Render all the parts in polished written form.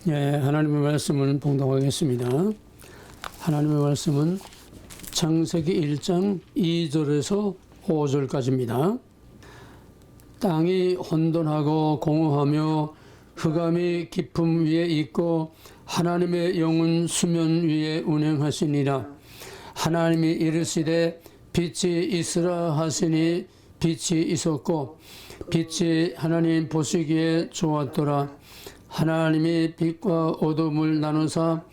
예, 하나님의 말씀을 봉독하겠습니다. 하나님의 말씀은 창세기 1장 2절에서 5절까지입니다. 땅이 혼돈하고 공허하며 흑암이 깊음 위에 있고 하나님의 영은 수면 위에 운행하시니라. 하나님이 이르시되 빛이 있으라 하시니 빛이 있었고 빛이 하나님 보시기에 좋았더라. 하나님이 빛과 어둠을 나누사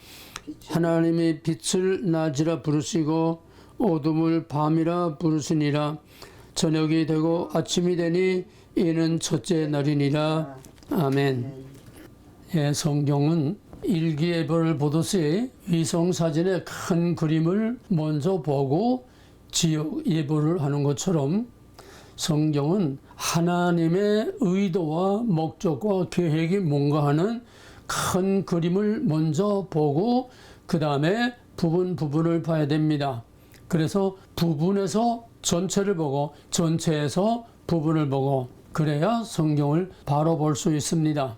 하나님이 빛을 낮이라 부르시고 어둠을 밤이라 부르시니라. 저녁이 되고 아침이 되니 이는 첫째 날이니라. 아멘. 예, 성경은 일기예보를 보듯이 위성사진의 큰 그림을 먼저 보고 지역 예보를 하는 것처럼 성경은 하나님의 의도와 목적과 계획이 뭔가 하는 큰 그림을 먼저 보고 그 다음에 부분을 봐야 됩니다. 그래서 부분에서 전체를 보고 전체에서 부분을 보고 그래야 성경을 바로 볼 수 있습니다.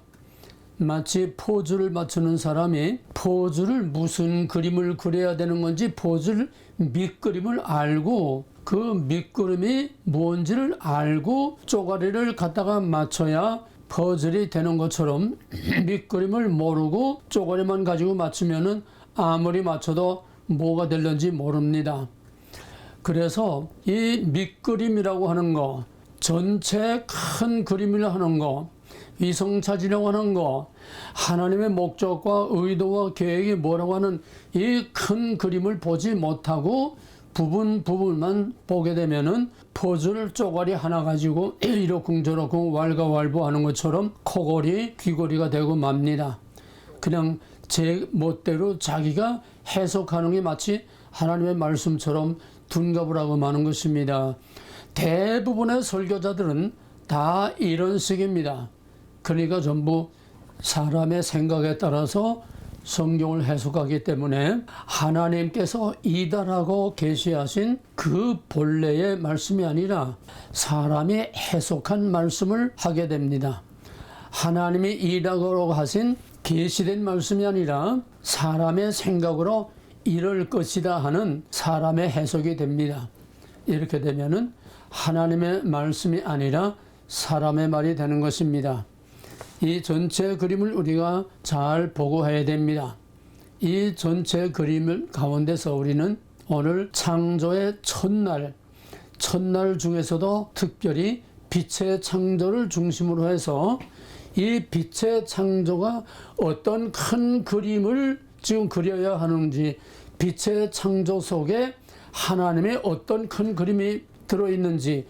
마치 포즈를 맞추는 사람이 포즈를 무슨 그림을 그려야 되는 건지 포즈를 밑그림을 알고 그 밑그림이 뭔지를 알고 쪼가리를 갖다가 맞춰야 퍼즐이 되는 것처럼 밑그림을 모르고 쪼가리만 가지고 맞추면은 아무리 맞춰도 뭐가 될는지 모릅니다. 그래서 이 밑그림이라고 하는 거, 전체 큰 그림을 하는 거, 위성사진이라고 하는 거, 하나님의 목적과 의도와 계획이 뭐라고 하는 이 큰 그림을 보지 못하고 부분만 보게 되면은 퍼즐 쪼가리 하나 가지고 이러쿵저러쿵 왈가왈부하는 것처럼 코골이 귀골이가 되고 맙니다. 그냥 제 멋대로 자기가 해석하는 게 마치 하나님의 말씀처럼 둔갑을 하고 마는 것입니다. 대부분의 설교자들은 다 이런 식입니다. 그러니까 전부 사람의 생각에 따라서 성경을 해석하기 때문에 하나님께서 이다라고 계시하신 그 본래의 말씀이 아니라 사람이 해석한 말씀을 하게 됩니다. 하나님이 이다라고 하신 계시된 말씀이 아니라 사람의 생각으로 이럴 것이다 하는 사람의 해석이 됩니다. 이렇게 되면은 하나님의 말씀이 아니라 사람의 말이 되는 것입니다. 이 전체 그림을 우리가 잘 보고 해야 됩니다. 이 전체 그림을 가운데서 우리는 오늘 창조의 첫날 중에서도 특별히 빛의 창조를 중심으로 해서 이 빛의 창조가 어떤 큰 그림을 지금 그려야 하는지, 빛의 창조 속에 하나님의 어떤 큰 그림이 들어있는지,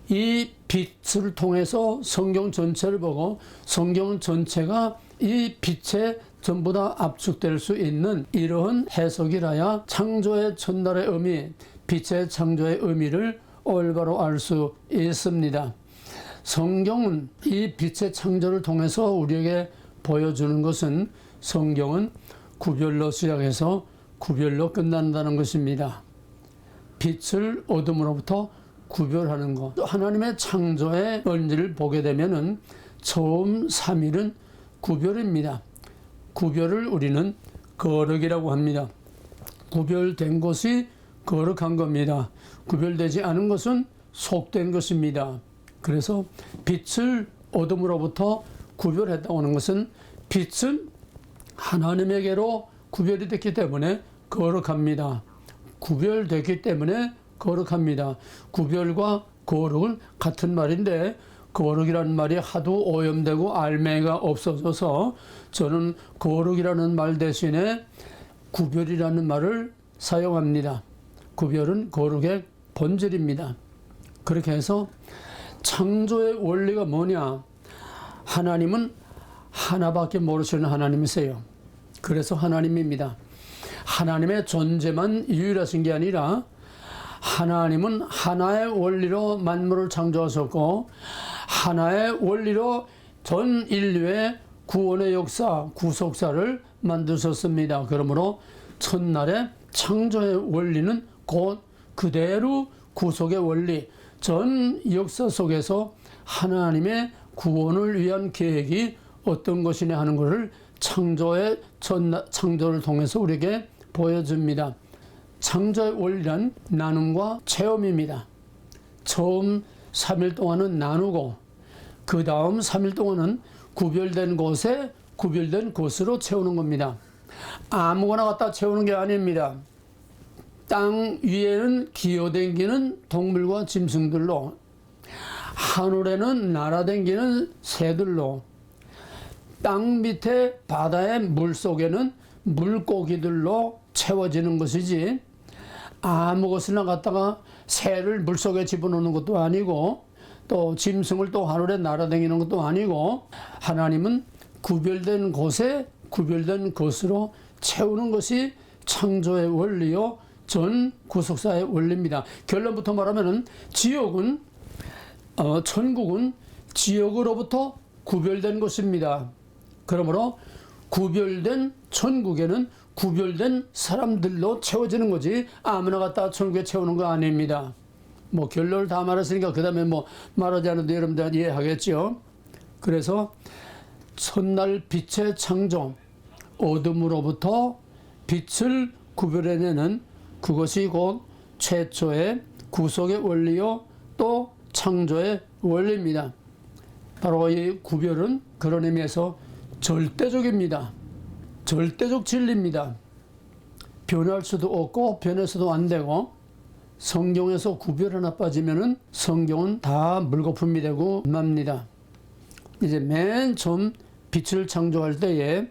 이 빛을 통해서 성경 전체를 보고 성경 전체가 이 빛에 전부 다 압축될 수 있는 이러한 해석이라야 창조의 첫날의 의미, 빛의 창조의 의미를 올바로 알 수 있습니다. 성경은 이 빛의 창조를 통해서 우리에게 보여주는 것은 성경은 구별로 시작해서 구별로 끝난다는 것입니다. 빛을 어둠으로부터 구별하는 것. 하나님의 창조의 원리를 보게 되면은 처음 3일은 구별입니다. 구별을 우리는 거룩이라고 합니다. 구별된 것이 거룩한 겁니다. 구별되지 않은 것은 속된 것입니다. 그래서 빛을 어둠으로부터 구별했다고 하는 것은 빛은 하나님에게로 구별이 됐기 때문에 거룩합니다. 구별됐기 때문에 거룩합니다. 구별과 거룩은 같은 말인데 거룩이라는 말이 하도 오염되고 알맹이가 없어져서 저는 거룩이라는 말 대신에 구별이라는 말을 사용합니다. 구별은 거룩의 본질입니다. 그렇게 해서 창조의 원리가 뭐냐? 하나님은 하나밖에 모르시는 하나님이세요. 그래서 하나님입니다. 하나님의 존재만 유일하신 게 아니라 하나님은 하나의 원리로 만물을 창조하셨고 하나의 원리로 전 인류의 구원의 역사, 구속사를 만드셨습니다. 그러므로 첫날의 창조의 원리는 곧 그대로 구속의 원리, 전 역사 속에서 하나님의 구원을 위한 계획이 어떤 것이냐 하는 것을 창조의 창조를 통해서 우리에게 보여줍니다. 창조의 원리란 나눔과 체험입니다. 처음 3일 동안은 나누고 그 다음 3일 동안은 구별된 곳에 구별된 곳으로 채우는 겁니다. 아무거나 갖다 채우는 게 아닙니다. 땅 위에는 기어댕기는 동물과 짐승들로, 하늘에는 날아댕기는 새들로, 땅 밑에 바다의 물속에는 물고기들로 채워지는 것이지, 아무것이나 갖다가 새를 물속에 집어넣는 것도 아니고 또 짐승을 또 하늘에 날아다니는 것도 아니고, 하나님은 구별된 곳에 구별된 것으로 채우는 것이 창조의 원리요 전 구속사의 원리입니다. 결론부터 말하면 천국은 지옥으로부터 구별된 곳입니다. 그러므로 구별된 천국에는 구별된 사람들로 채워지는 거지 아무나 갖다 천국에 채우는 거 아닙니다. 뭐 결론을 다 말했으니까 그 다음에 뭐 말하지 않아도 여러분들 이해하겠죠. 그래서 첫날 빛의 창조, 어둠으로부터 빛을 구별해내는 그것이 곧 최초의 구속의 원리요 또 창조의 원리입니다. 바로 이 구별은 그런 의미에서 절대적입니다. 절대적 진리입니다. 변할 수도 없고 변해서도 안 되고, 성경에서 구별 하나 빠지면은 성경은 다 물거품이 되고 맙니다. 이제 맨 처음 빛을 창조할 때에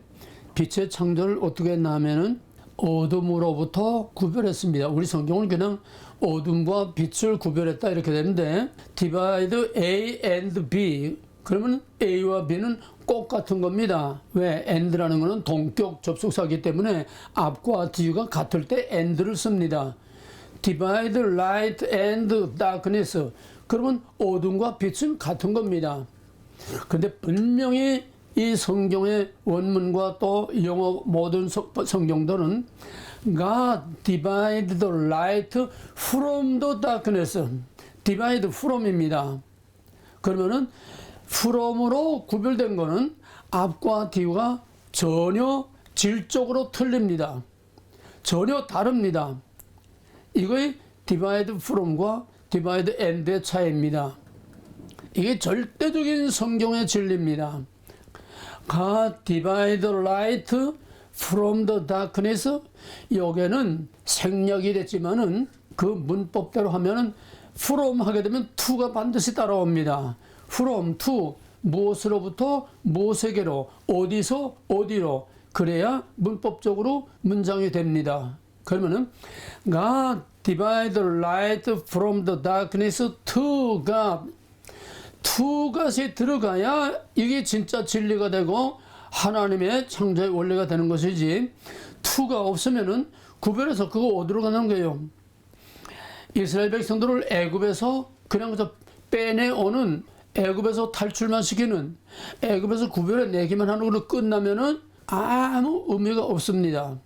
빛의 창조를 어떻게 했나 하면은 어둠으로부터 구별했습니다. 우리 성경은 그냥 어둠과 빛을 구별했다 이렇게 되는데, divide A and B, 그러면 A와 B는 꼭 같은 겁니다. 왜? and라는 것은 동격 접속사이기 때문에 앞과 뒤가 같을 때 and를 씁니다. divide light and darkness, 그러면 어둠과 빛은 같은 겁니다. 근데 분명히 이 성경의 원문과 또 영어 모든 성경들은 God divide the light from the darkness, divide from입니다. 그러면은 from으로 구별된 거는 앞과 뒤가 전혀 질적으로 틀립니다. 전혀 다릅니다. 이거의 divide from과 divide and의 차이입니다. 이게 절대적인 성경의 진리입니다. God divide the light from the darkness, 여기에는 생략이 됐지만은 그 문법대로 하면은 from 하게 되면 to가 반드시 따라옵니다. from to, 무엇으로부터 무엇에게로, 어디서 어디로, 그래야 문법적으로 문장이 됩니다. 그러면은 God divide the light from the darkness to God, to God이 들어가야 이게 진짜 진리가 되고 하나님의 창조의 원리가 되는 것이지, to가 없으면은 구별해서 그거 어디로 가는 거예요? 이스라엘 백성들을 애굽에서 그냥 빼내오는, 애굽에서 탈출만 시키는, 애굽에서 구별해 내기만 하는 걸로 끝나면은 아무 의미가 없습니다.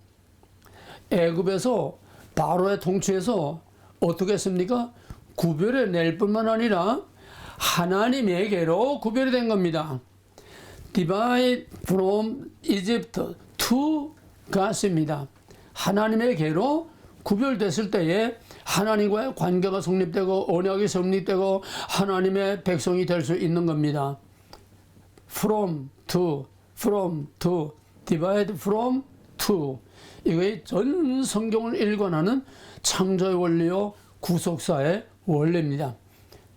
애굽에서 바로의 통치에서 어떻게 했습니까? 구별해 낼 뿐만 아니라 하나님에게로 구별이 된 겁니다. Divide from Egypt to God입니다. 하나님에게로 구별됐을 때에 하나님과의 관계가 성립되고 언약이 성립되고 하나님의 백성이 될 수 있는 겁니다. From to, divide from to, 이거의 전 성경을 일관하는 창조의 원리요 구속사의 원리입니다.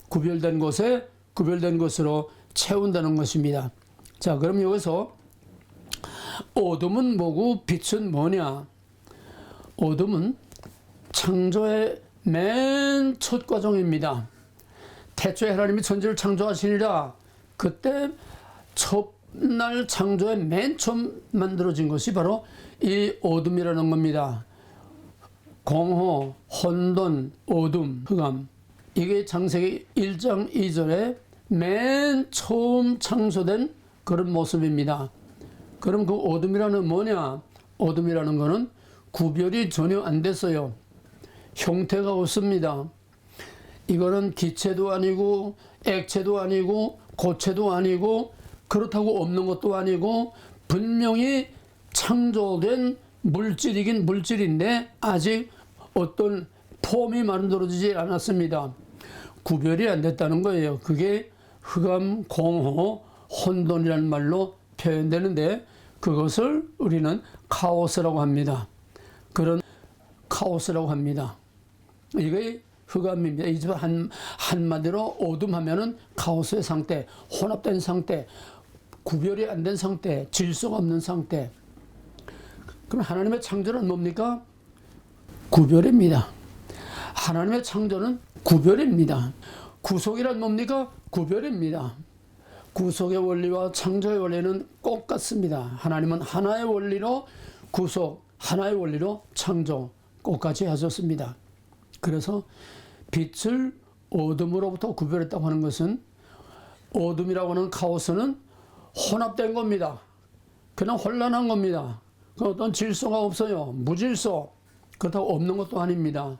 구별된 곳에 구별된 것으로 채운다는 것입니다. 자, 그럼 여기서 어둠은 뭐고 빛은 뭐냐? 어둠은 창조의 맨 첫 과정입니다. 태초에 하나님이 천지를 창조하시니라, 그때 첫날 창조의 맨 처음 만들어진 것이 바로 이 어둠이라는 겁니다. 공허, 혼돈, 어둠, 흑암, 이게 창세기 1장 2절에 맨 처음 창조된 그런 모습입니다. 그럼 그 어둠이라는 뭐냐? 어둠이라는 거는 구별이 전혀 안 됐어요. 형태가 없습니다. 이거는 기체도 아니고 액체도 아니고 고체도 아니고 그렇다고 없는 것도 아니고 분명히 창조된 물질이긴 물질인데 아직 어떤 폼이 만들어지지 않았습니다. 구별이 안 됐다는 거예요. 그게 흑암, 공허, 혼돈이라는 말로 표현되는데 그것을 우리는 카오스라고 합니다. 그런 카오스라고 합니다. 이게 흑암입니다. 이 집 한마디로 어둠하면은 카오스의 상태, 혼합된 상태, 구별이 안 된 상태, 질서가 없는 상태. 그럼 하나님의 창조는 뭡니까? 구별입니다. 하나님의 창조는 구별입니다. 구속이란 뭡니까? 구별입니다. 구속의 원리와 창조의 원리는 똑같습니다. 하나님은 하나의 원리로 구속, 하나의 원리로 창조 똑같이 하셨습니다. 그래서 빛을 어둠으로부터 구별했다고 하는 것은 어둠이라고 하는 카오스는 혼합된 겁니다. 그냥 혼란한 겁니다. 그 어떤 질서가 없어요. 무질서. 그렇다고 없는 것도 아닙니다.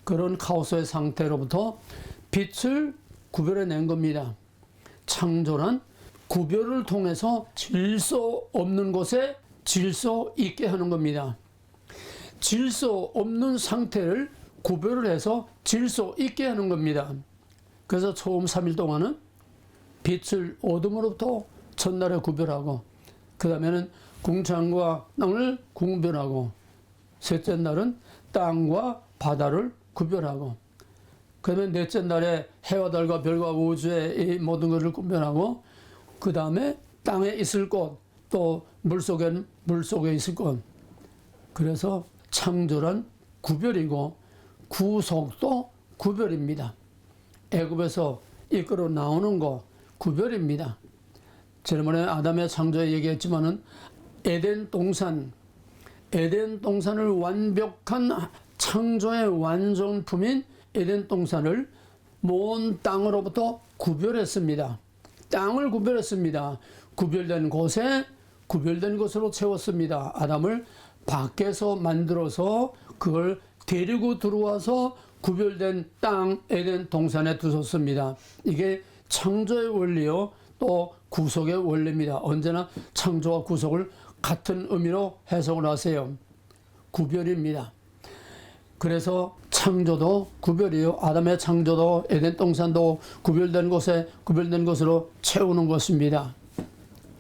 그런 카오스의 상태로부터 빛을 구별해낸 겁니다. 창조란 구별을 통해서 질서 없는 곳에 질서 있게 하는 겁니다. 질서 없는 상태를 구별을 해서 질서 있게 하는 겁니다. 그래서 처음 3일 동안은 빛을 어둠으로부터 첫날에 구별하고 그 다음에는 궁창과 땅을 구별하고 셋째 날은 땅과 바다를 구별하고 그러면 넷째 날에 해와 달과 별과 우주의 이 모든 것을 구별하고 그 다음에 땅에 있을 곳 또 물속에 있을 곳. 그래서 창조란 구별이고 구속도 구별입니다. 애굽에서 이끌어 나오는 거 구별입니다. 지난번에 아담의 창조에 얘기했지만은 에덴 동산을 완벽한 창조의 완성품인 에덴 동산을 먼 땅으로부터 구별했습니다. 땅을 구별했습니다. 구별된 곳에 구별된 것으로 채웠습니다. 아담을 밖에서 만들어서 그걸 데리고 들어와서 구별된 땅 에덴 동산에 두셨습니다. 이게 창조의 원리요 또 구속의 원리입니다. 언제나 창조와 구속을 같은 의미로 해석을 하세요. 구별입니다. 그래서 창조도 구별이요. 아담의 창조도 에덴 동산도 구별된 곳에 구별된 것으로 채우는 것입니다.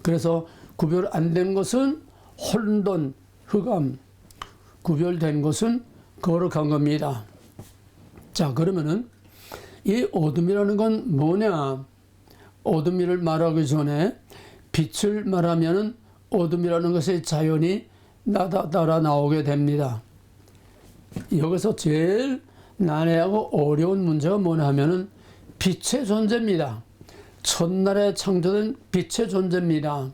그래서 구별 안 된 것은 혼돈, 흑암, 구별된 것은 거룩한 겁니다. 자, 그러면은 이 어둠이라는 건 뭐냐? 어둠이를 말하기 전에 빛을 말하면은 어둠이라는 것이 자연히 따라 나오게 됩니다. 여기서 제일 난해하고 어려운 문제가 뭐냐 하면은 빛의 존재입니다. 첫날에 창조된 빛의 존재입니다.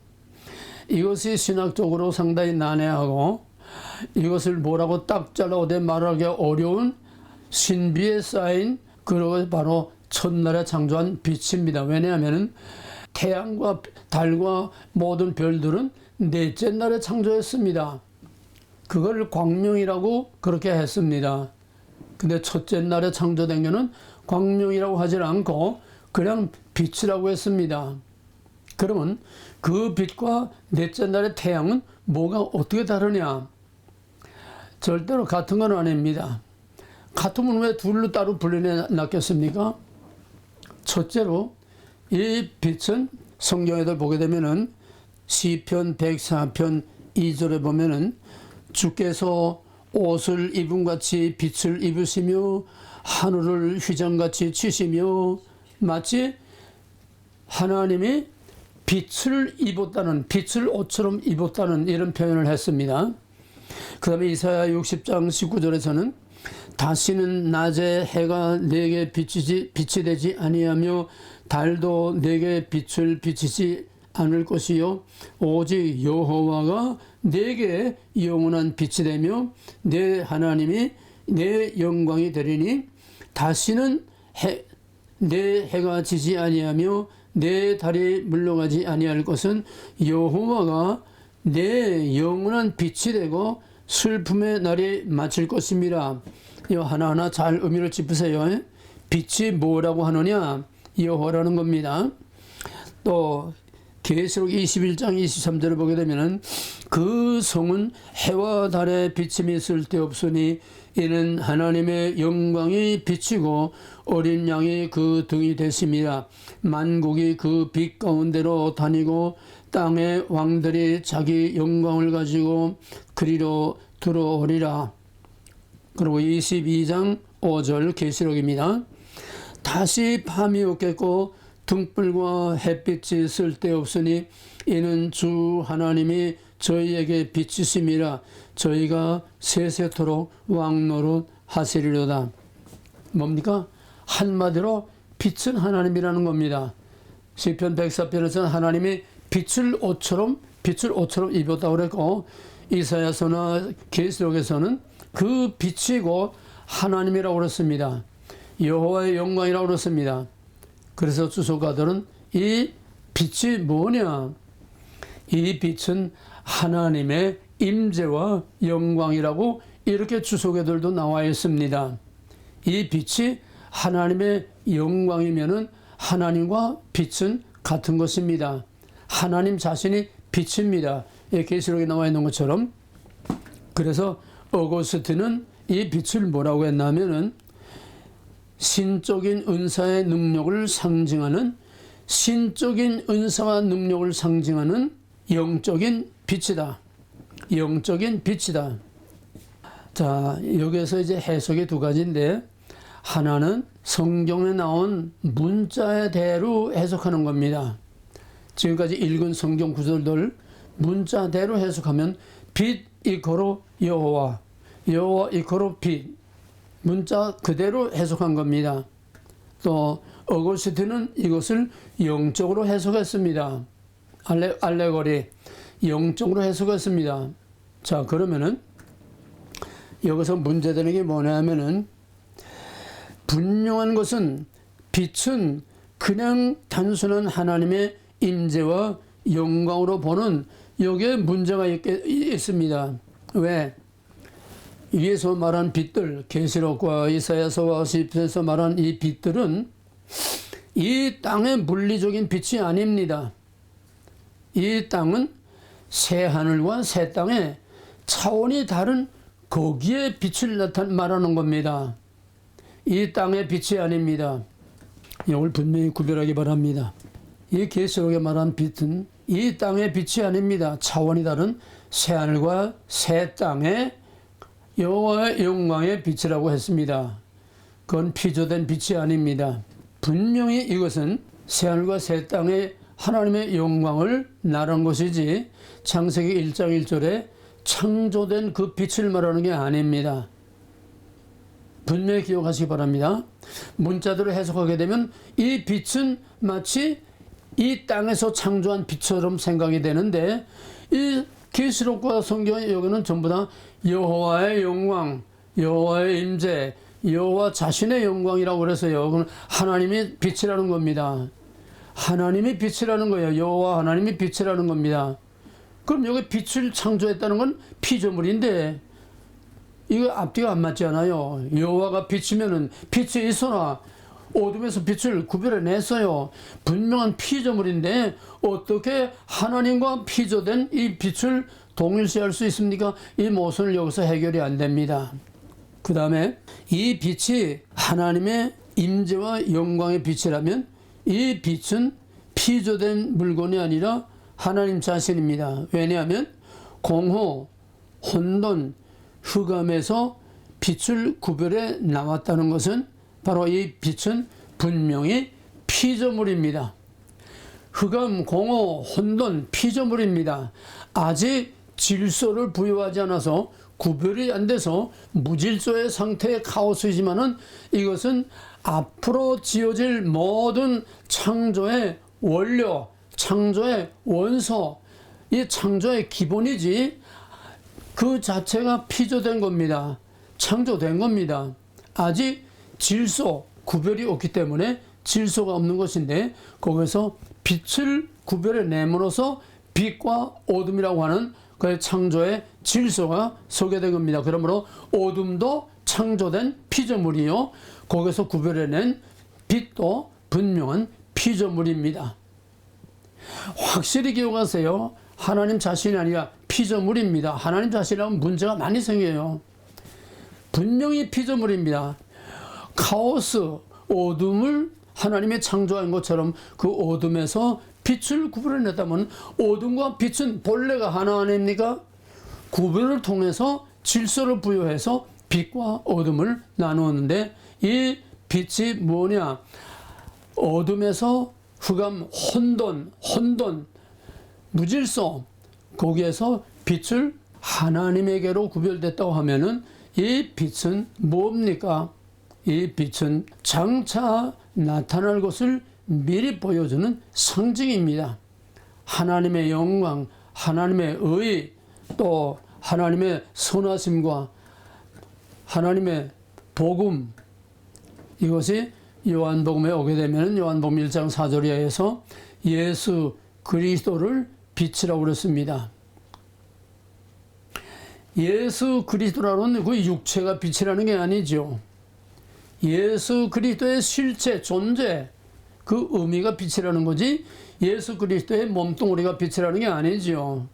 이것이 신학적으로 상당히 난해하고 이것을 뭐라고 딱 잘라 어디 말하기 어려운 신비에 쌓인 그것이 바로 첫날에 창조한 빛입니다. 왜냐하면 태양과 달과 모든 별들은 넷째 날에 창조했습니다. 그걸 광명이라고 그렇게 했습니다. 근데 첫째 날에 창조된 것은 광명이라고 하지 않고 그냥 빛이라고 했습니다. 그러면 그 빛과 넷째 날의 태양은 뭐가 어떻게 다르냐? 절대로 같은 건 아닙니다. 같으면 왜 둘로 따로 분리해놨겠습니까? 첫째로 이 빛은 성경에도 보게 되면은 시편 104편 2절에 보면은 주께서 옷을 입은 같이 빛을 입으시며 하늘을 휘장같이 치시며 마치 하나님이 빛을 입었다는 빛을 옷처럼 입었다는 이런 표현을 했습니다. 그 다음에 이사야 60장 19절에서는 다시는 낮에 해가 내게 빛이 되지 아니하며 달도 내게 빛을 비치지 않을 것이요 오직 여호와가 내게 영원한 빛이 되며 내 하나님이 내 영광이 되리니 다시는 내 해가 지지 아니하며 내 달이 물러가지 아니할 것은 여호와가 내 영원한 빛이 되고 슬픔의 날이 마칠 것입니다. 이 하나하나 잘 의미를 짚으세요. 빛이 뭐라고 하느냐? 여호와라는 겁니다. 또 계시록 21장 23절을 보게 되면은 그 성은 해와 달의 비침이 쓸데없으니 이는 하나님의 영광이 비치고 어린 양이 그 등이 됐습니다. 만국이 그 빛 가운데로 다니고 땅의 왕들이 자기 영광을 가지고 그리로 들어오리라. 그리고 22장 5절 계시록입니다. 다시 밤이 오겠고 등불과 햇빛이 쓸데없으니 이는 주 하나님이 저희에게 비치심이라 저희가 세세토록 왕노릇 하시리로다. 뭡니까? 한마디로 빛은 하나님이라는 겁니다. 시편 104편에서는 하나님이 빛을 옷처럼 입었다고 그랬고, 이사야서나 계시록에서는 그 빛이고 하나님이라고 그랬습니다. 여호와의 영광이라고 그랬습니다. 그래서 주석가들은 이 빛이 뭐냐? 이 빛은 하나님의 임재와 영광이라고 이렇게 주석에들도 나와 있습니다. 이 빛이 하나님의 영광이면은 하나님과 빛은 같은 것입니다. 하나님 자신이 빛입니다. 계시록에 나와 있는 것처럼. 그래서 어거스틴은 이 빛을 뭐라고 했냐면은 신적인 은사의 능력을 상징하는, 신적인 은사와 능력을 상징하는 영적인 빛이다. 영적인 빛이다. 자, 여기에서 이제 해석이 두 가지인데, 하나는 성경에 나온 문자대로 해석하는 겁니다. 지금까지 읽은 성경 구절들 문자대로 해석하면 빛 이코로 여호와, 여호와 이코로 빛, 문자 그대로 해석한 겁니다. 또 어거스틴은 이것을 영적으로 해석했습니다. 알레고리, 영적으로 해석했습니다. 자, 그러면은 여기서 문제되는 게 뭐냐면은, 분명한 것은 빛은 그냥 단순한 하나님의 임재와 영광으로 보는, 여기에 문제가 있습니다. 왜? 위에서 말한 빛들, 계시록과 이사야서와 시편에서 말한 이 빛들은 이 땅의 물리적인 빛이 아닙니다. 이 땅은 새 하늘과 새 땅의 차원이 다른 거기에 빛을 말하는 겁니다. 이 땅의 빛이 아닙니다. 이걸 분명히 구별하기 바랍니다. 이 계시록에 말한 빛은 이 땅의 빛이 아닙니다. 차원이 다른 새 하늘과 새 땅의 여호와의 영광의 빛이라고 했습니다. 그건 피조된 빛이 아닙니다. 분명히 이것은 새 하늘과 새 땅의 하나님의 영광을 나른 것이지, 창세기 1장 1절에 창조된 그 빛을 말하는 게 아닙니다. 분명히 기억하시기 바랍니다. 문자대로 해석하게 되면 이 빛은 마치 이 땅에서 창조한 빛처럼 생각이 되는데, 이 계시록과 성경의 여기는 전부 다 여호와의 영광, 여호와의 임재, 여호와 자신의 영광이라고 그래서요. 그건 하나님이 빛이라는 겁니다. 하나님이 빛이라는 거예요. 여호와 하나님이 빛이라는 겁니다. 그럼 여기 빛을 창조했다는 건 피조물인데, 이거 앞뒤가 안 맞지 않아요. 여호와가 빛이면은 빛이 있어나 어둠에서 빛을 구별해냈어요. 분명한 피조물인데 어떻게 하나님과 피조된 이 빛을 동일시할 수 있습니까? 이 모순을 여기서 해결이 안 됩니다. 그 다음에 이 빛이 하나님의 임재와 영광의 빛이라면 이 빛은 피조된 물건이 아니라 하나님 자신입니다. 왜냐하면 공허, 혼돈, 흑암에서 빛을 구별해 나왔다는 것은 바로 이 빛은 분명히 피조물입니다. 흑암, 공허, 혼돈, 피조물입니다. 아직 질서를 부여하지 않아서 구별이 안 돼서 무질서의 상태의 카오스이지만은 이것은 앞으로 지어질 모든 창조의 원료, 창조의 원소, 이 창조의 기본이지 그 자체가 피조된 겁니다. 창조된 겁니다. 아직 질서, 구별이 없기 때문에 질서가 없는 것인데, 거기서 빛을 구별해 내므로써 빛과 어둠이라고 하는 그 창조의 질서가 소개된 겁니다. 그러므로 어둠도 창조된 피조물이요, 거기서 구별해낸 빛도 분명한 피조물입니다. 확실히 기억하세요. 하나님 자신이 아니라 피조물입니다. 하나님 자신이라면 문제가 많이 생겨요. 분명히 피조물입니다. 카오스, 어둠을 하나님이 창조한 것처럼 그 어둠에서 빛을 구별해냈다면 어둠과 빛은 본래가 하나 아닙니까? 구별을 통해서 질서를 부여해서 빛과 어둠을 나누었는데 이 빛이 뭐냐? 어둠에서 흑암, 혼돈, 무질서, 거기에서 빛을 하나님에게로 구별됐다고 하면은 이 빛은 뭡니까? 이 빛은 장차 나타날 것을 미리 보여주는 상징입니다. 하나님의 영광, 하나님의 의, 또 하나님의 선하심과 하나님의 복음, 이것이 요한복음에 오게 되면 요한복음 1장 4절에 의해서 예수 그리스도를 빛이라고 그랬습니다. 예수 그리스도라는 그 육체가 빛이라는 게 아니죠. 예수 그리스도의 실체, 존재, 그 의미가 빛이라는 거지 예수 그리스도의 몸뚱아리가 빛이라는 게 아니죠.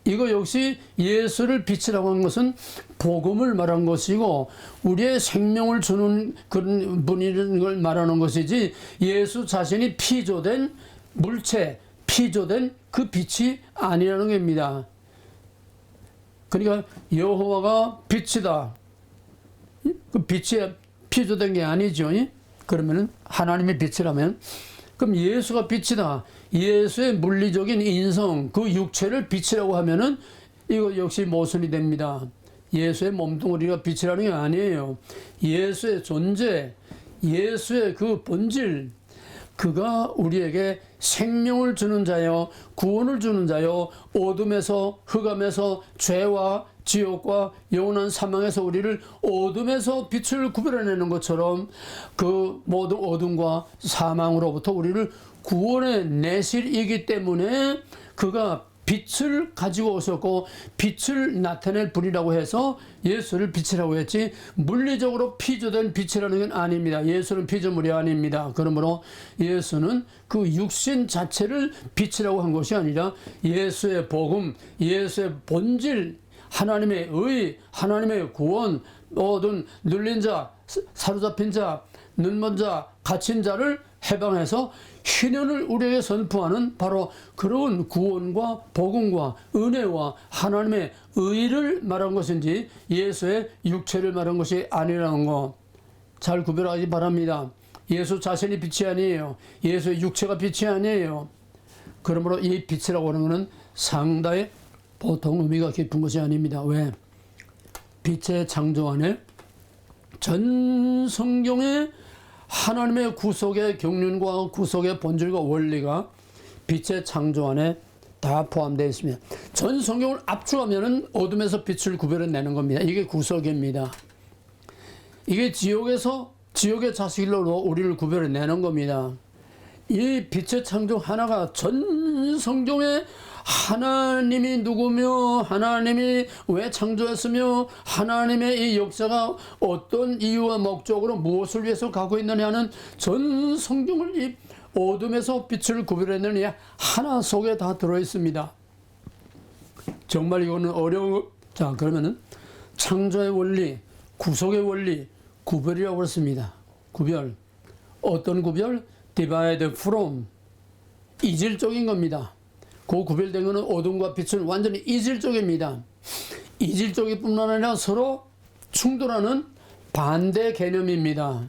이거 역시 예수를 빛이라고 한 것은 복음을 말한 것이고 우리의 생명을 주는 그런 분이라는 걸 말하는 것이지 예수 자신이 피조된 물체, 피조된 그 빛이 아니라는 겁니다. 그러니까 여호와가 빛이다. 그 빛이 피조된 게 아니죠. 그러면은 하나님의 빛이라면 그럼 예수가 빛이다. 예수의 물리적인 인성, 그 육체를 빛이라고 하면은 이거 역시 모순이 됩니다. 예수의 몸뚱아리가 빛이라는 게 아니에요. 예수의 존재, 예수의 그 본질, 그가 우리에게 생명을 주는 자요, 구원을 주는 자요, 어둠에서, 흑암에서, 죄와 지옥과 영원한 사망에서 우리를 어둠에서 빛을 구별해내는 것처럼 그 모든 어둠과 사망으로부터 우리를 구원해 내실이기 때문에 그가 빛을 가지고 오셨고 빛을 나타낼 분이라고 해서 예수를 빛이라고 했지 물리적으로 피조된 빛이라는 건 아닙니다. 예수는 피조물이 아닙니다. 그러므로 예수는 그 육신 자체를 빛이라고 한 것이 아니라 예수의 복음, 예수의 본질, 하나님의 의, 하나님의 구원, 모든 눌린 자, 사로잡힌 자, 눈먼 자, 갇힌 자를 해방해서 희년을 우리에게 선포하는 바로 그런 구원과 복음과 은혜와 하나님의 의를 말한 것인지 예수의 육체를 말한 것이 아니라는 거 잘 구별하기 바랍니다. 예수 자신이 빛이 아니에요. 예수의 육체가 빛이 아니에요. 그러므로 이 빛이라고 하는 것은 상당히 보통 의미가 깊은 것이 아닙니다. 왜? 빛의 창조 안에 전 성경의 하나님의 구속의 경륜과 구속의 본질과 원리가 빛의 창조 안에 다 포함되어 있습니다. 전 성경을 압축하면 어둠에서 빛을 구별해내는 겁니다. 이게 구속입니다. 이게 지옥의 자식으로 우리를 구별해내는 겁니다. 이 빛의 창조 하나가 전 성경에 하나님이 누구며 하나님이 왜 창조했으며 하나님의 이 역사가 어떤 이유와 목적으로 무엇을 위해서 가고 있느냐는 전 성경을 이 어둠에서 빛을 구별해내는 하나 속에 다 들어있습니다. 정말 이거는 자, 그러면은 창조의 원리, 구속의 원리, 구별이라고 그랬습니다. 구별. 어떤 구별? divide from. 이질적인 겁니다. 그 구별된 것은 어둠과 빛은 완전히 이질적입니다. 이질적일 뿐만 아니라 서로 충돌하는 반대 개념입니다.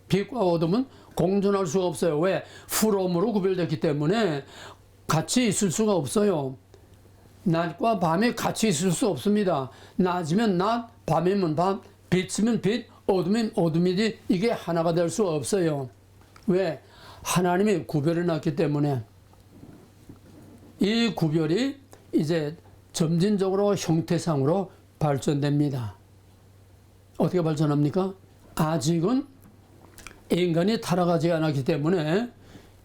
빛과 어둠은 공존할 수가 없어요. 왜? from으로 구별됐기 때문에 같이 있을 수가 없어요. 낮과 밤이 같이 있을 수 없습니다. 낮이면 낮, 밤이면 밤, 빛이면 빛, 어둠이면 어둠이지 이게 하나가 될 수 없어요. 왜? 하나님이 구별해 놨기 때문에. 이 구별이 이제 점진적으로 형태상으로 발전됩니다. 어떻게 발전합니까? 아직은 인간이 타락하지 않았기 때문에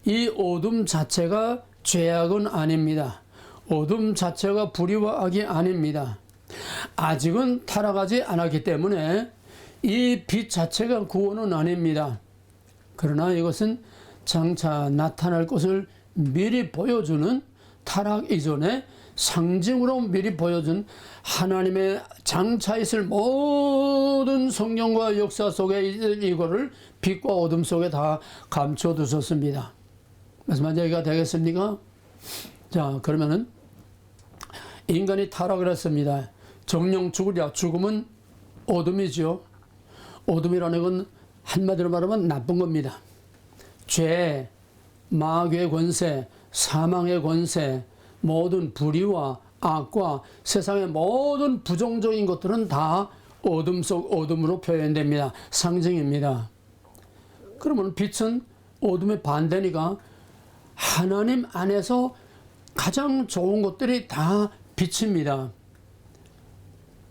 이 어둠 자체가 죄악은 아닙니다. 어둠 자체가 불의와 악이 아닙니다. 아직은 타락하지 않았기 때문에 이 빛 자체가 구원은 아닙니다. 그러나 이것은 장차 나타날 것을 미리 보여주는, 타락 이전에 상징으로 미리 보여준 하나님의 장차 있을 모든 성경과 역사 속에 이거를 빛과 어둠 속에 다 감춰 두셨습니다. 무슨 이해가 되겠습니까? 자, 그러면은 인간이 타락을 했습니다. 정령 죽으랴. 죽음은 어둠이죠. 어둠이라는 건 한마디로 말하면 나쁜 겁니다. 죄, 마귀의 권세, 사망의 권세, 모든 불의와 악과 세상의 모든 부정적인 것들은 다 어둠 속 어둠으로 표현됩니다. 상징입니다. 그러면 빛은 어둠의 반대니까 하나님 안에서 가장 좋은 것들이 다 빛입니다.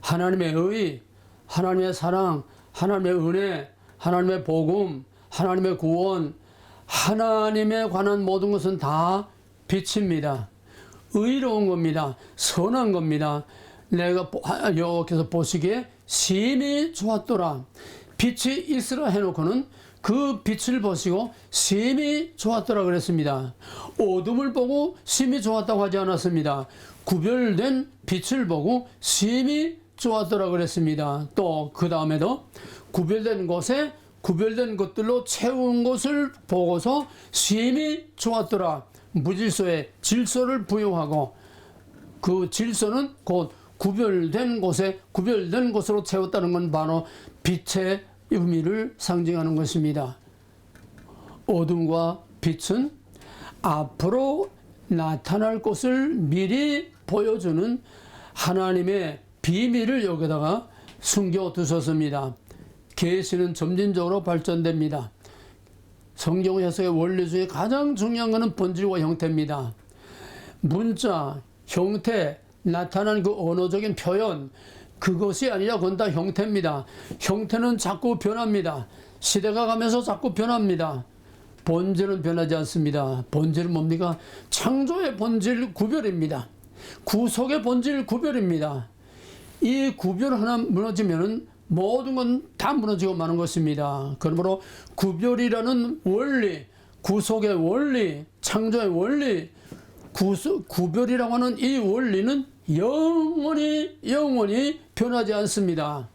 하나님의 의, 하나님의 사랑, 하나님의 은혜, 하나님의 복음, 하나님의 구원, 하나님에 관한 모든 것은 다 빛입니다. 의로운 겁니다. 선한 겁니다. 내가 여호와께서 보시기에 심히 좋았더라. 빛이 있으라 해놓고는 그 빛을 보시고 심히 좋았더라 그랬습니다. 어둠을 보고 심히 좋았다고 하지 않았습니다. 구별된 빛을 보고 심히 좋았더라 그랬습니다. 또 그 다음에도 구별된 곳에 구별된 것들로 채운 것을 보고서 심히 좋았더라. 무질서에 질서를 부여하고 그 질서는 곧 구별된 곳에 구별된 것으로 채웠다는 건 바로 빛의 의미를 상징하는 것입니다. 어둠과 빛은 앞으로 나타날 것을 미리 보여주는 하나님의 비밀을 여기다가 숨겨 두셨습니다. 계시는 점진적으로 발전됩니다. 성경 해석의 원리 중에 가장 중요한 것은 본질과 형태입니다. 문자, 형태, 나타난 그 언어적인 표현, 그것이 아니라 그건 다 형태입니다. 형태는 자꾸 변합니다. 시대가 가면서 자꾸 변합니다. 본질은 변하지 않습니다. 본질은 뭡니까? 창조의 본질 구별입니다. 구속의 본질 구별입니다. 이 구별 하나 무너지면은 모든 건 다 무너지고 마는 것입니다. 그러므로 구별이라는 원리, 구속의 원리, 창조의 원리, 구별이라고 하는 이 원리는 영원히 변하지 않습니다.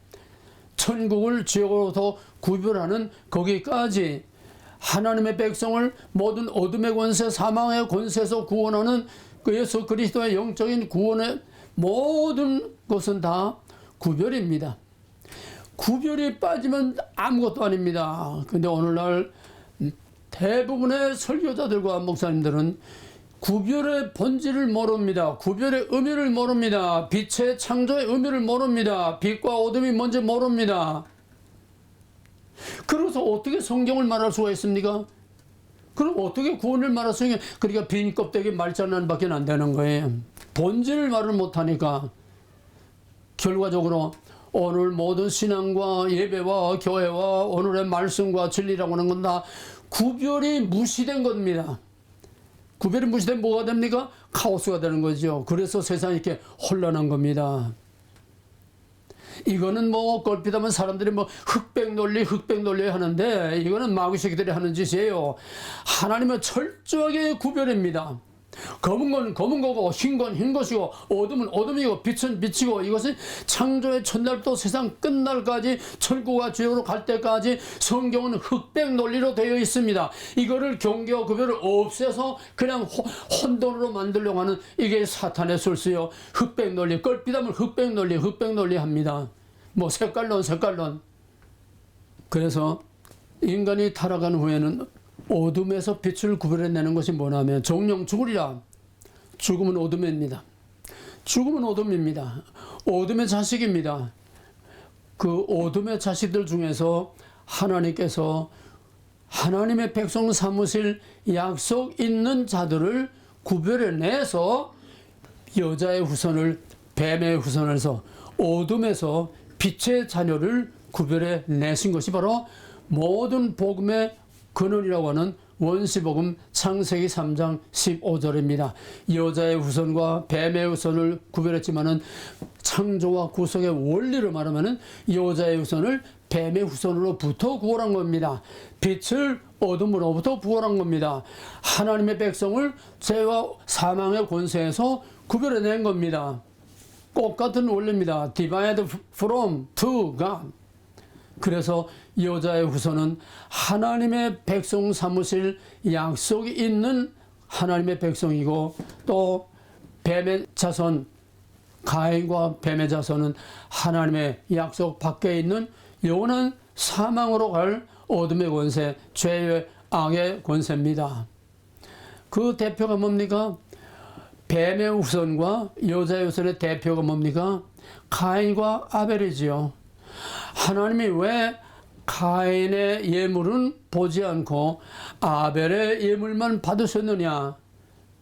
천국을 지옥으로부터 구별하는 거기까지 하나님의 백성을 모든 어둠의 권세, 사망의 권세에서 구원하는 그 예수 그리스도의 영적인 구원의 모든 것은 다 구별입니다. 구별이 빠지면 아무것도 아닙니다. 근데 오늘날 대부분의 설교자들과 목사님들은 구별의 본질을 모릅니다. 구별의 의미를 모릅니다. 빛의 창조의 의미를 모릅니다. 빛과 어둠이 뭔지 모릅니다. 그래서 어떻게 성경을 말할 수가 있습니까? 그럼 어떻게 구원을 말할 수 있냐? 그러니까 빈 껍데기 말장난 밖에 안 되는 거예요. 본질을 말을 못하니까 결과적으로 오늘 모든 신앙과 예배와 교회와 오늘의 말씀과 진리라고 하는 건 다 구별이 무시된 겁니다. 구별이 무시되면 뭐가 됩니까? 카오스가 되는 거죠. 그래서 세상이 이렇게 혼란한 겁니다. 이거는 뭐 껄핏하면 사람들이 뭐 흑백 논리 하는데 이거는 마귀 새끼들이 하는 짓이에요. 하나님은 철저하게 구별입니다. 검은 건 검은 거고 흰 건 흰 것이고 어둠은 어둠이고 빛은 빛이고 이것은 창조의 첫날부터 세상 끝날까지 천국과 지옥으로 갈 때까지 성경은 흑백 논리로 되어 있습니다. 이거를 경계와 구별을 없애서 그냥 혼돈으로 만들려고 하는 이게 사탄의 술수요. 흑백 논리, 껄핏하면 흑백 논리 합니다. 뭐 색깔론. 그래서 인간이 타락한 후에는 어둠에서 빛을 구별해내는 것이 뭐냐면 정령 죽으리라. 죽음은 어둠입니다. 죽음은 어둠입니다. 어둠의 자식입니다. 그 어둠의 자식들 중에서 하나님께서 하나님의 백성 삼으실 약속 있는 자들을 구별해내서 여자의 후손을 뱀의 후손에서 어둠에서 빛의 자녀를 구별해내신 것이 바로 모든 복음의 근원이라고 하는 원시복음 창세기 3장 15절입니다. 여자의 후손과 뱀의 후손을 구별했지만은 창조와 구속의 원리를 말하면은 여자의 후손을 뱀의 후손으로부터 구원한 겁니다. 빛을 어둠으로부터 구원한 겁니다. 하나님의 백성을 죄와 사망의 권세에서 구별해낸 겁니다. 똑같은 원리입니다. Divided from to God. 그래서 여자의 후손은 하나님의 백성 삼으실 약속이 있는 하나님의 백성이고, 또 뱀의 자손, 가인과 뱀의 자손은 하나님의 약속 밖에 있는 영원한 사망으로 갈 어둠의 권세, 죄의 악의 권세입니다. 그 대표가 뭡니까? 뱀의 후손과 여자의 후손의 대표가 뭡니까? 가인과 아벨이지요. 하나님이 왜 가인의 예물은 보지 않고 아벨의 예물만 받으셨느냐?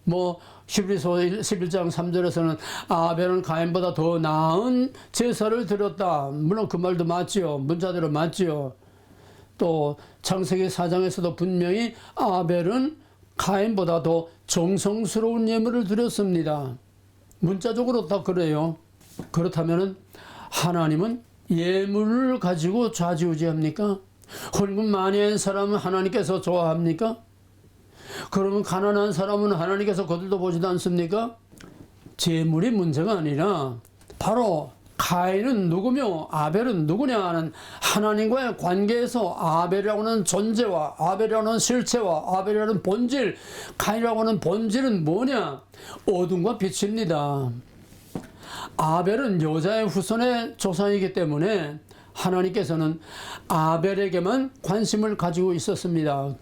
뭐 히브리서 11장 3절에서는 아벨은 가인보다 더 나은 제사를 드렸다. 물론 그 말도 맞지요. 문자대로 맞지요. 또 창세기 4장에서도 분명히 아벨은 가인보다 더 정성스러운 예물을 드렸습니다. 문자적으로 다 그래요. 그렇다면 하나님은 예물을 가지고 좌지우지합니까? 헌금 많이 한 사람은 하나님께서 좋아합니까? 그러면 가난한 사람은 하나님께서 거들떠 보지도 않습니까? 재물이 문제가 아니라 바로 가인은 누구며 아벨은 누구냐 하는 하나님과의 관계에서 아벨이라고 하는 존재와 아벨이라고 하는 실체와 아벨이라고 하는 본질, 가인이라고 하는 본질은 뭐냐? 어둠과 빛입니다. 아벨은 여자의 후손의 조상이기 때문에 하나님께서는 아벨에게만 관심을 가지고 있었습니다.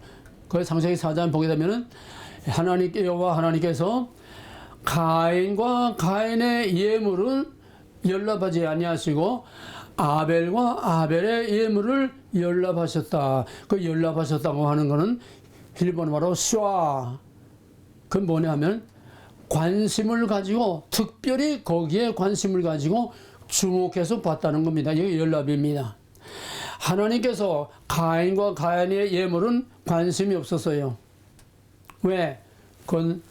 그 창세기 4장 보게 되면은 여호와 하나님께서 가인과 가인의 예물은 연락하지 아니하시고 아벨과 아벨의 예물을 연락하셨다. 그 연락하셨다고 하는 것은 일본어로 슈아. 그 뭐냐면 관심을 가지고, 특별히 거기에 관심을 가지고 주목해서 봤다는 겁니다. 이게 연락입니다. 하나님께서 가인과 가인의 예물은 관심이 없었어요. 왜? 그건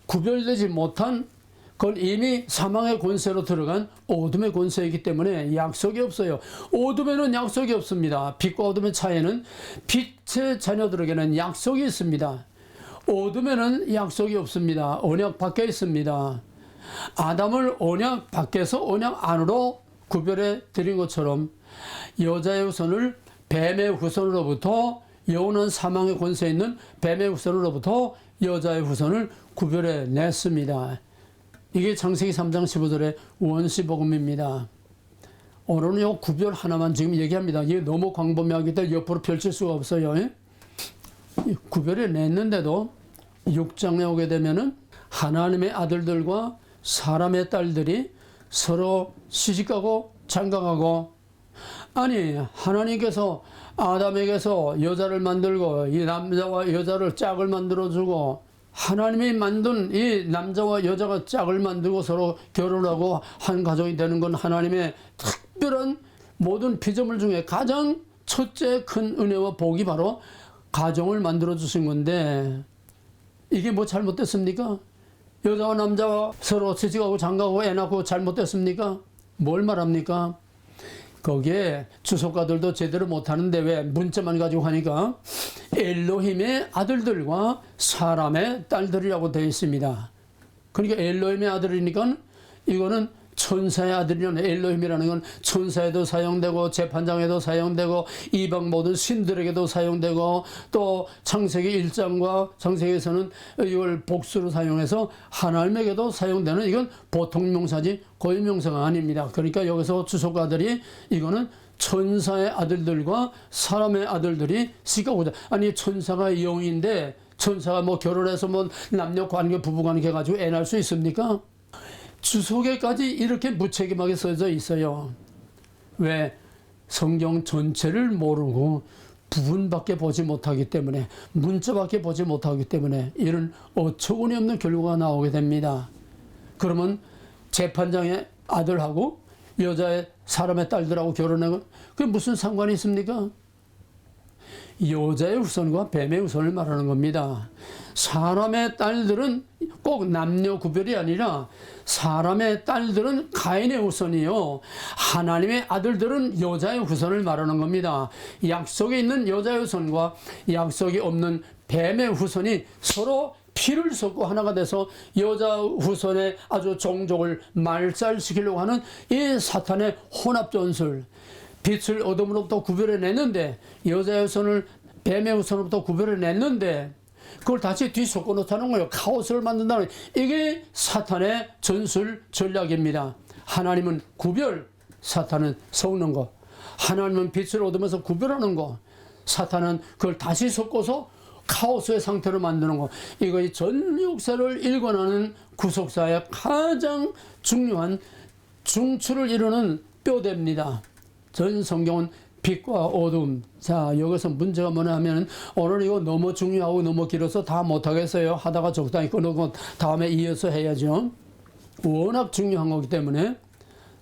구별되지 못한, 그건 이미 사망의 권세로 들어간 어둠의 권세이기 때문에 약속이 없어요. 어둠에는 약속이 없습니다. 빛과 어둠의 차이는 빛의 자녀들에게는 약속이 있습니다. 어둠에는 약속이 없습니다. 언약 밖에 있습니다. 아담을 언약 밖에서 언약 안으로 구별해 드린 것처럼 여자의 후손을 뱀의 후손으로부터, 영원한 사망의 권세 있는 뱀의 후손으로부터 여자의 후손을 구별해 냈습니다. 이게 창세기 3장 15절의 원시복음입니다. 오늘은 이 구별 하나만 지금 얘기합니다. 이게 너무 광범위하기 때문에 옆으로 펼칠 수가 없어요. 구별해 냈는데도 6장에 오게 되면은 하나님의 아들들과 사람의 딸들이 서로 시집가고 장가가고, 아니 하나님께서 아담에게서 여자를 만들고 이 남자와 여자를 짝을 만들어주고, 하나님이 만든 이 남자와 여자가 짝을 만들고 서로 결혼하고 한 가족이 되는 건 하나님의 특별한 모든 피조물 중에 가장 첫째 큰 은혜와 복이 바로 가정을 만들어 주신 건데, 이게 뭐 잘못됐습니까? 여자와 남자와 서로 시집가고 장가가고 애 낳고 잘못됐습니까? 뭘 말합니까? 거기에 주석가들도 제대로 못하는데 왜 문자만 가지고 하니까 엘로힘의 아들들과 사람의 딸들이라고 되어 있습니다. 그러니까 엘로힘의 아들이니까 이거는 천사의 아들이라는, 엘로힘이라는 건 천사에도 사용되고 재판장에도 사용되고 이방 모든 신들에게도 사용되고, 또 창세기 1장과 창세기에서는 이걸 복수로 사용해서 하나님에게도 사용되는, 이건 보통 명사지 고유 명사가 아닙니다. 그러니까 여기서 주석가들이 이거는 천사의 아들들과 사람의 아들들이 시가고자, 아니 천사가 영인데 천사가 뭐 결혼해서 뭐 남녀 관계 부부 관계 가지고 애 낳을 수 있습니까? 주석에까지 이렇게 무책임하게 써져 있어요. 왜? 성경 전체를 모르고 부분밖에 보지 못하기 때문에, 문자밖에 보지 못하기 때문에 이런 어처구니 없는 결과가 나오게 됩니다. 그러면 재판장의 아들하고 여자의 사람의 딸들하고 결혼하고 그게 무슨 상관이 있습니까? 여자의 후손과 뱀의 후손을 말하는 겁니다. 사람의 딸들은 꼭 남녀 구별이 아니라 사람의 딸들은 가인의 후손이요, 하나님의 아들들은 여자의 후손을 말하는 겁니다. 약속이 있는 여자의 후손과 약속이 없는 뱀의 후손이 서로 피를 섞고 하나가 돼서 여자 후손의 아주 종족을 말살시키려고 하는 이 사탄의 혼합 전술, 빛을 어둠으로부터 구별해냈는데, 여자의 후손을 뱀의 후손으로부터 구별해냈는데 그걸 다시 뒤섞어 놓자는 거예요. 카오스를 만든다는, 이게 사탄의 전술 전략입니다. 하나님은 구별, 사탄은 섞는 거. 하나님은 빛을 어둠에서 구별하는 거, 사탄은 그걸 다시 섞어서 카오스의 상태로 만드는 거. 이거 전 역사를 일관하는 구속사의 가장 중요한 중추를 이루는 뼈대입니다. 전 성경은 빛과 어둠. 자, 여기서 문제가 뭐냐 하면, 오늘 이거 너무 중요하고 너무 길어서 다 못하겠어요. 하다가 적당히 끊고 다음에 이어서 해야죠. 워낙 중요한 거기 때문에.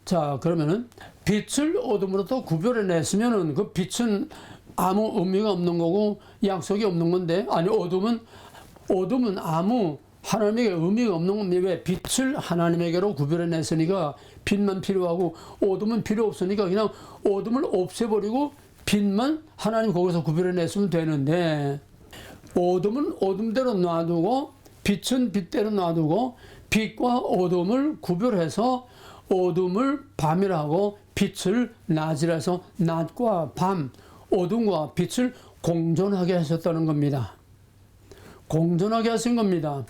자, 그러면은 빛을 어둠으로부터 구별해냈으면은 그 빛은 아무 의미가 없는 거고 약속이 없는 건데, 아니, 어둠은 아무 하나님에게 의미가 없는 겁니다. 왜? 빛을 하나님에게로 구별해냈으니까 빛만 필요하고 어둠은 필요 없으니까 그냥 어둠을 없애버리고 빛만 하나님 거기서 구별해냈으면 되는데, 어둠은 어둠대로 놔두고 빛은 빛대로 놔두고 빛과 어둠을 구별해서 어둠을 밤이라고 빛을 낮이라 해서 낮과 밤, 어둠과 빛을 공존하게 하셨다는 겁니다. 공존하게 하신 겁니다.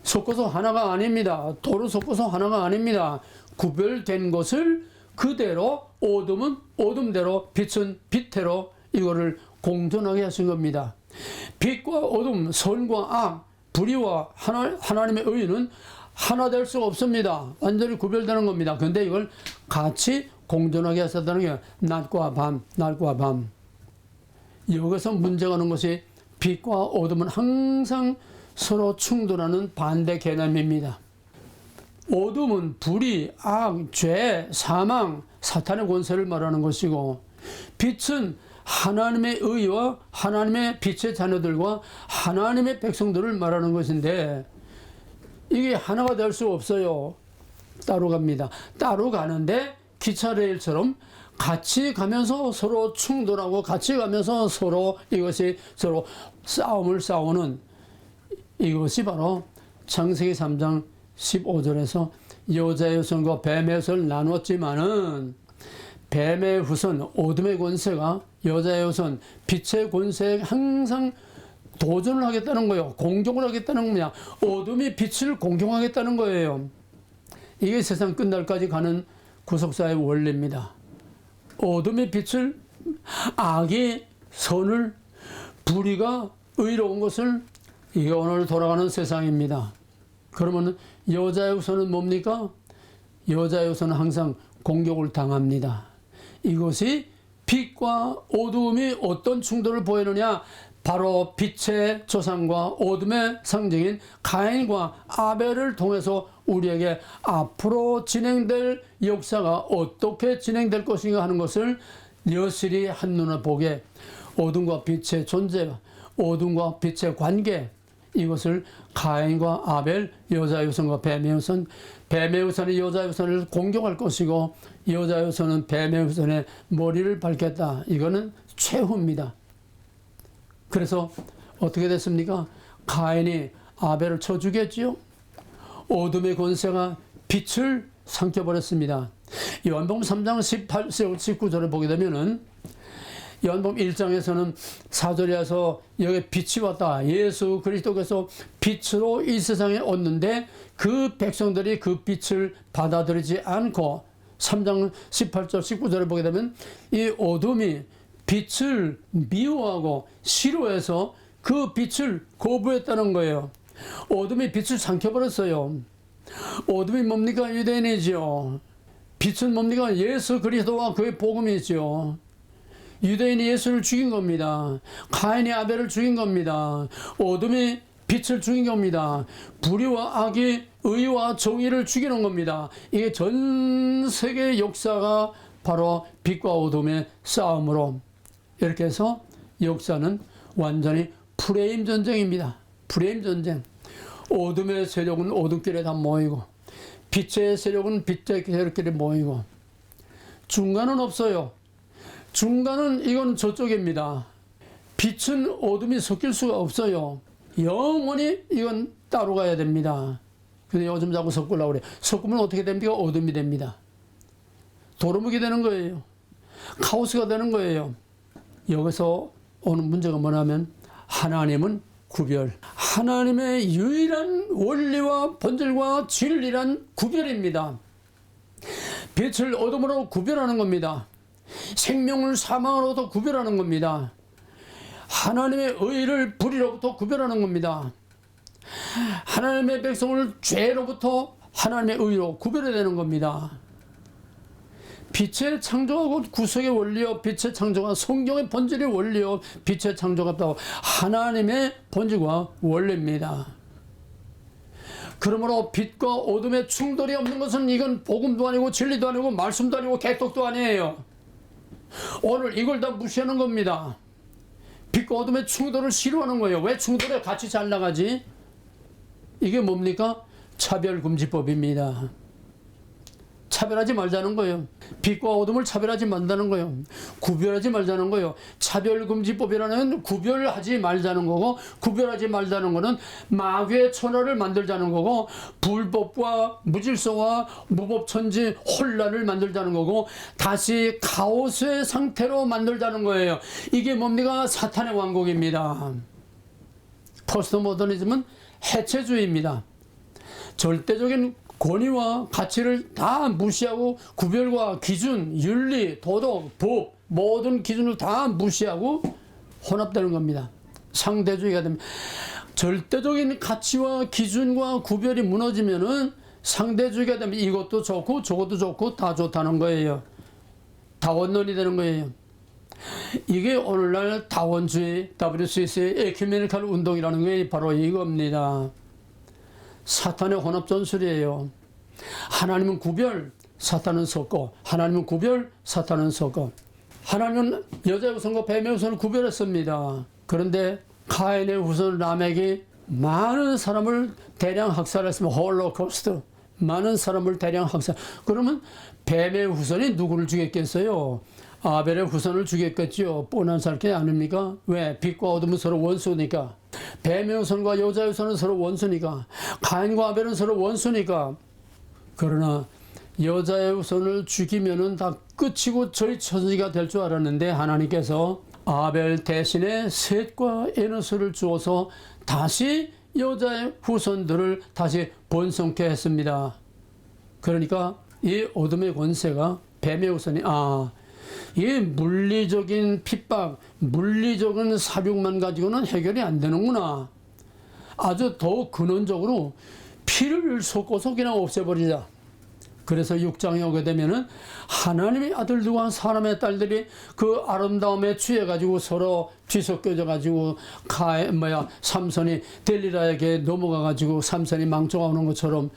섞어서 하나가 아닙니다. 도로 섞어서 하나가 아닙니다. 구별된 것을 그대로, 어둠은 어둠대로, 빛은 빛대로 이거를 공존하게 하신 겁니다. 빛과 어둠, 선과 악, 불의와 하나님의 의는 하나 될 수가 없습니다. 완전히 구별되는 겁니다. 근데 이걸 같이 공존하게 하셨다는 게 낮과 밤, 낮과 밤. 여기서 문제가 있는 것이 빛과 어둠은 항상 서로 충돌하는 반대 개념입니다. 어둠은 불의, 악, 죄, 사망, 사탄의 권세를 말하는 것이고, 빛은 하나님의 의와 하나님의 빛의 자녀들과 하나님의 백성들을 말하는 것인데, 이게 하나가 될 수 없어요. 따로 갑니다. 따로 가는데 기차 레일처럼 같이 가면서 서로 충돌하고 같이 가면서 서로 이것이 서로 싸움을 싸우는, 이것이 바로 창세기 3장 15절에서 여자의 후손과 뱀의 후손을 나눴지만은, 뱀의 후손, 어둠의 권세가 여자의 후손, 빛의 권세에 항상 도전을 하겠다는 거예요. 공격을 하겠다는 거냐. 어둠이 빛을 공격하겠다는 거예요. 이게 세상 끝날까지 가는 구속사의 원리입니다. 어둠이 빛을, 악이 선을, 불의가 의로운 것을, 이게 오늘 돌아가는 세상입니다. 그러면 여자의 후손은 뭡니까? 여자의 후손은 항상 공격을 당합니다. 이것이 빛과 어둠이 어떤 충돌을 보이느냐? 바로 빛의 조상과 어둠의 상징인 가인과 아벨을 통해서 우리에게 앞으로 진행될 역사가 어떻게 진행될 것인가 하는 것을 여실히 한눈에 보게, 어둠과 빛의 존재, 어둠과 빛의 관계, 이것을 가인과 아벨, 여자의 후손과 뱀의 후손, 뱀의 후손이 여자의 후손을 공격할 것이고 여자의 후손은 뱀의 후손의 머리를 밟겠다. 이거는 최후입니다. 그래서 어떻게 됐습니까? 가인이 아벨을 쳐 죽였지요. 어둠의 권세가 빛을 삼켜버렸습니다. 요한복음 3장 18, 19절을 보게 되면은, 요한복음 1장에서는 4절에서 여기 빛이 왔다. 예수 그리스도께서 빛으로 이 세상에 왔는데 그 백성들이 그 빛을 받아들이지 않고, 3장 18절 19절을 보게 되면 이 어둠이 빛을 미워하고 싫어해서 그 빛을 거부했다는 거예요. 어둠이 빛을 삼켜버렸어요. 어둠이 뭡니까? 유대인이죠. 빛은 뭡니까? 예수 그리스도와 그의 복음이죠. 유대인이 예수를 죽인 겁니다. 가인이 아벨을 죽인 겁니다. 어둠이 빛을 죽인 겁니다. 불의와 악이 의와 정의를 죽이는 겁니다. 이게 전 세계 역사가 바로 빛과 어둠의 싸움으로, 이렇게 해서 역사는 완전히 프레임 전쟁입니다. 프레임 전쟁. 어둠의 세력은 어둠길에 다 모이고 빛의 세력은 빛의 세력길에 모이고 중간은 없어요. 중간은 이건 저쪽입니다. 빛은 어둠이 섞일 수가 없어요. 영원히 이건 따로 가야 됩니다. 근데 요즘 자꾸 섞으려고 그래. 섞으면 어떻게 됩니까? 어둠이 됩니다. 도루묵이 되는 거예요. 카오스가 되는 거예요. 여기서 오는 문제가 뭐냐면 하나님은 구별. 하나님의 유일한 원리와 본질과 진리란 구별입니다. 빛을 어둠으로 구별하는 겁니다. 생명을 사망으로부터 구별하는 겁니다. 하나님의 의를 불의로부터 구별하는 겁니다. 하나님의 백성을 죄로부터 하나님의 의로 구별해야 되는 겁니다. 빛의 창조하고 구속의 원리요, 빛의 창조가 성경의 본질의 원리요, 빛의 창조가 바로 하나님의 본질과 원리입니다. 그러므로 빛과 어둠의 충돌이 없는 것은 이건 복음도 아니고 진리도 아니고 말씀도 아니고 개떡도 아니에요. 오늘 이걸 다 무시하는 겁니다. 빛과 어둠의 충돌을 싫어하는 거예요. 왜 충돌에 같이 잘 나가지? 이게 뭡니까? 차별금지법입니다. 차별하지 말자는 거예요. 빛과 어둠을 차별하지 말자는 거예요. 구별하지 말자는 거예요. 차별금지법이라는 구별하지 말자는 거고, 구별하지 말자는 거는 마귀의 천하를 만들자는 거고, 불법과 무질서와 무법천지 혼란을 만들자는 거고, 다시 카오스의 상태로 만들자는 거예요. 이게 뭡니까? 사탄의 왕국입니다. 포스트 모더니즘은 해체주의입니다. 절대적인 권위와 가치를 다 무시하고 구별과 기준, 윤리, 도덕, 법 모든 기준을 다 무시하고 혼합되는 겁니다. 상대주의가 됩니다. 절대적인 가치와 기준과 구별이 무너지면은 상대주의가 되면 이것도 좋고 저것도 좋고 다 좋다는 거예요. 다원론이 되는 거예요. 이게 오늘날 다원주의, WCC, 에큐메니컬 운동이라는 게 바로 이겁니다. 사탄의 혼합 전술이에요. 하나님은 구별, 사탄은 섞어. 하나님은 구별, 사탄은 섞어. 하나님은 여자의 후손과 뱀의 후손을 구별했습니다. 그런데 카인의 후손 라멕이 많은 사람을 대량 학살했습니다. 홀로코스트. 많은 사람을 대량 학살. 그러면 뱀의 후손이 누구를 죽였겠어요? 아벨의 후손을 죽였겠지요. 뻔한 살게 아닙니까? 왜? 빛과 어둠은 서로 원수니까. 뱀의 후손과 여자의 후손은 서로 원수니까. 가인과 아벨은 서로 원수니까. 그러나 여자의 후손을 죽이면은 다 끝이고 저희 처지가 될 줄 알았는데 하나님께서 아벨 대신에 셋과 에노스를 주어서 다시 여자의 후손들을 다시 번성케 했습니다. 그러니까 이 어둠의 권세가 뱀의 후손이 이 물리적인 핍박, 물리적인 사륙만 가지고는 해결이 안 되는구나. 아주 더 근원적으로 피를 섞어서 그냥 없애버리자. 그래서 6장에 오게 되면은 하나님의 아들들과 사람의 딸들이 그 아름다움에 취해가지고 서로 뒤섞여져가지고 삼손이 델리라에게 넘어가가지고 삼손이 망쳐가는 것처럼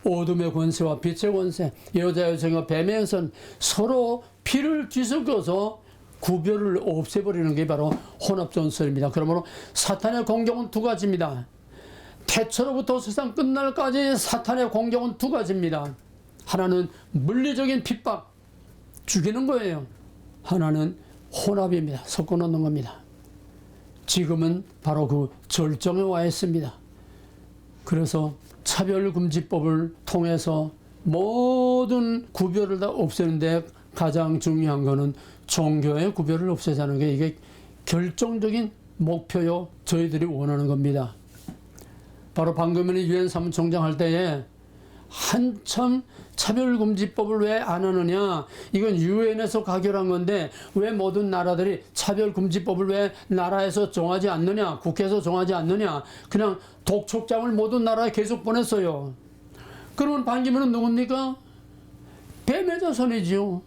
어둠의 권세와 빛의 권세, 여자의 여성과 뱀의 여성 서로 피를 뒤섞어서 구별을 없애버리는 게 바로 혼합전설입니다. 그러므로 사탄의 공격은 두 가지입니다. 태초로부터 세상 끝날까지 사탄의 공격은 두 가지입니다. 하나는 물리적인 핍박, 죽이는 거예요. 하나는 혼합입니다. 섞어 놓는 겁니다. 지금은 바로 그 절정에 와 있습니다. 그래서 차별금지법을 통해서 모든 구별을 다 없애는데 가장 중요한 거는 종교의 구별을 없애자는 게 이게 결정적인 목표요. 저희들이 원하는 겁니다. 바로 방금 유엔 사무총장 할 때에 한참 차별금지법을 왜 안 하느냐. 이건 유엔에서 가결한 건데 왜 모든 나라들이 차별금지법을 왜 나라에서 정하지 않느냐. 국회에서 정하지 않느냐. 그냥 독촉장을 모든 나라에 계속 보냈어요. 그러면 반기문은 누굽니까? 뱀의 자손이지요.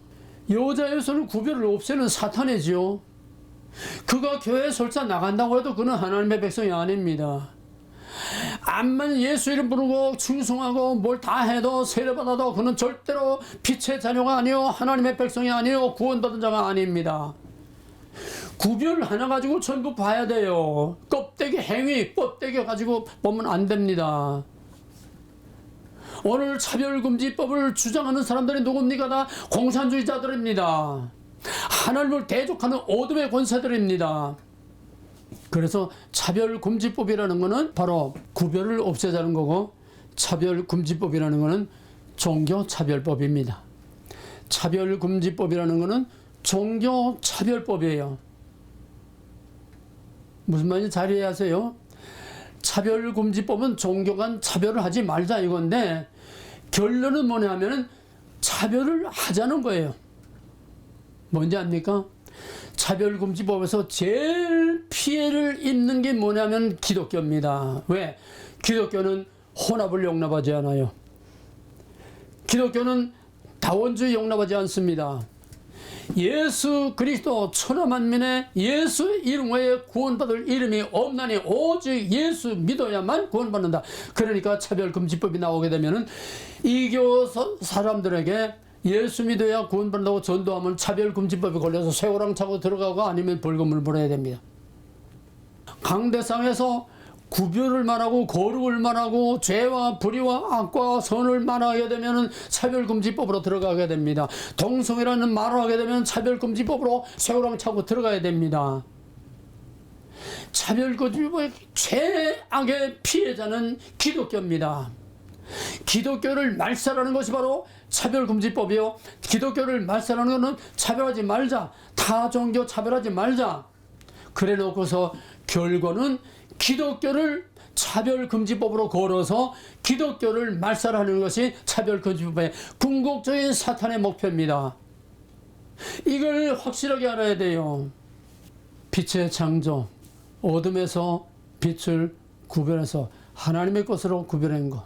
여자의 손을 구별을 없애는 사탄이지요. 그가 교회에 설사 나간다고 해도 그는 하나님의 백성이 아닙니다. 암만 예수 이름 부르고 충성하고 뭘 다 해도 세례받아도 그는 절대로 빛의 자녀가 아니요 하나님의 백성이 아니요 구원받은 자가 아닙니다. 구별 하나 가지고 전부 봐야 돼요. 껍데기 행위, 껍데기 가지고 보면 안 됩니다. 오늘 차별금지법을 주장하는 사람들이 누굽니까? 다 공산주의자들입니다. 하나님을 대적하는 어둠의 권세들입니다. 그래서 차별금지법이라는 것은 바로 구별을 없애자는 거고, 차별금지법이라는 것은 종교차별법입니다. 차별금지법이라는 것은 종교차별법이에요. 무슨 말인지 잘 이해하세요? 차별금지법은 종교 간 차별을 하지 말자 이건데, 결론은 뭐냐 하면은 차별을 하자는 거예요. 뭔지 압니까? 차별금지법에서 제일 피해를 입는 게 뭐냐면 기독교입니다. 왜? 기독교는 혼합을 용납하지 않아요. 기독교는 다원주의 용납하지 않습니다. 예수 그리스도 천하만민의 예수 이름 외에 구원받을 이름이 없나니 오직 예수 믿어야만 구원받는다. 그러니까 차별금지법이 나오게 되면은 이교 사람들에게 예수 믿어야 구원받는다고 전도하면 차별금지법에 걸려서 쇠고랑 차고 들어가고 아니면 벌금을 물어야 됩니다. 강대상에서 구별을 말하고 거룩을 말하고 죄와 불의와 악과 선을 말하게 되면 차별금지법으로 들어가게 됩니다. 동성애라는 말을 하게 되면 차별금지법으로 쇠고랑 차고 들어가야 됩니다. 차별금지법의 최악의 피해자는 기독교입니다. 기독교를 말살하는 것이 바로 차별금지법이요. 기독교를 말살하는 것은 차별하지 말자, 타 종교 차별하지 말자. 그래 놓고서 결과는 기독교를 차별금지법으로 걸어서 기독교를 말살하는 것이 차별금지법의 궁극적인 사탄의 목표입니다. 이걸 확실하게 알아야 돼요. 빛의 창조, 어둠에서 빛을 구별해서 하나님의 것으로 구별한 것.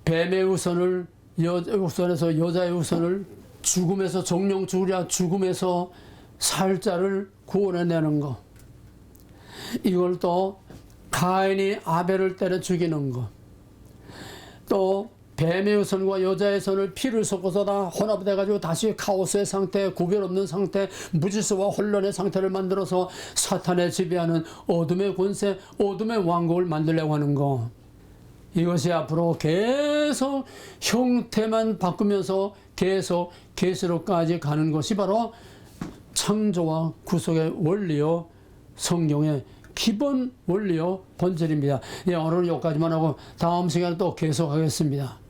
뱀의 우선을 우선에서 여자의 우선을, 죽음에서 정령 죽으랴 죽음에서 살 자를 구원해내는 것. 이걸 또 가인이 아벨을 때려 죽이는 것. 또 뱀의 선과 여자의 선을 피를 섞어서 다 혼합돼가지고 다시 카오스의 상태, 구별 없는 상태, 무질서와 혼란의 상태를 만들어서 사탄의 지배하는 어둠의 권세, 어둠의 왕국을 만들려고 하는 것. 이것이 앞으로 계속 형태만 바꾸면서 계속 계시록까지 가는 것이 바로 창조와 구속의 원리요, 성경의 기본 원리요, 본질입니다. 오늘은 여기까지만 하고 다음 시간에 또 계속하겠습니다.